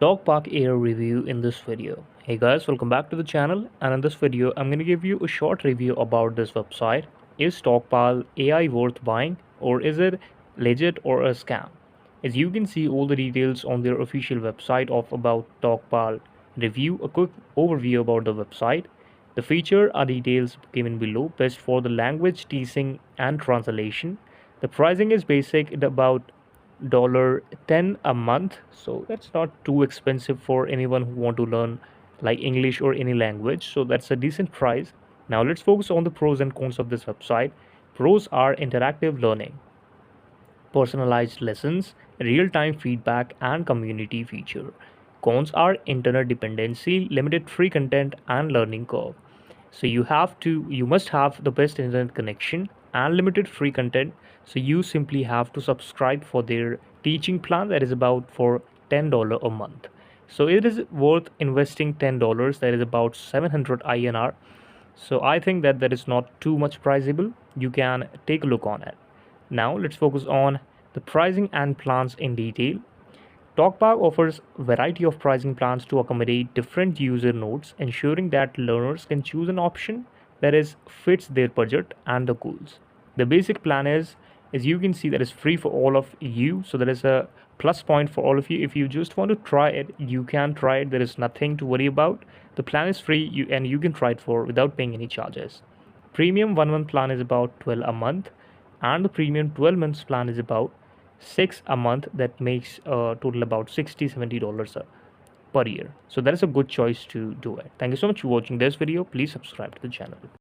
Talkpal Air review in this video. Hey guys, welcome back to the channel, and in this video I'm going to give you a short review about this website. Is Talkpal AI worth buying, or is it legit or a scam? As you can see all the details on their official website of about Talkpal review, a quick overview about the website. The feature are details given below, best for the language teaching and translation. The pricing is basic at about $10 a month, so that's not too expensive for anyone who want to learn like English or any language, so that's a decent price. Now let's focus on the pros and cons of this website. Pros are interactive learning, personalized lessons, real-time feedback, and community feature. Cons are internet dependency, limited free content, and learning curve. So you must have the best internet connection and limited free content. So you simply have to subscribe for their teaching plan that is about for $10 a month. So it is worth investing $10, that is about 700 INR. So I think that that is not too much priceable. You can take a look on it. Now let's focus on the pricing and plans in detail. Talkback offers a variety of pricing plans to accommodate different user needs, ensuring that learners can choose an option that is fits their budget and the goals. The basic plan is, as you can see, that is free for all of you. So that is a plus point for all of you. If you just want to try it, you can try it. There is nothing to worry about. The plan is free, and you can try it for without paying any charges. Premium 1 month plan is about 12 a month, and the premium 12 months plan is about 6 a month. That makes a total about $60-70 per year. So that is a good choice to do it. Thank you so much for watching this video. Please subscribe to the channel.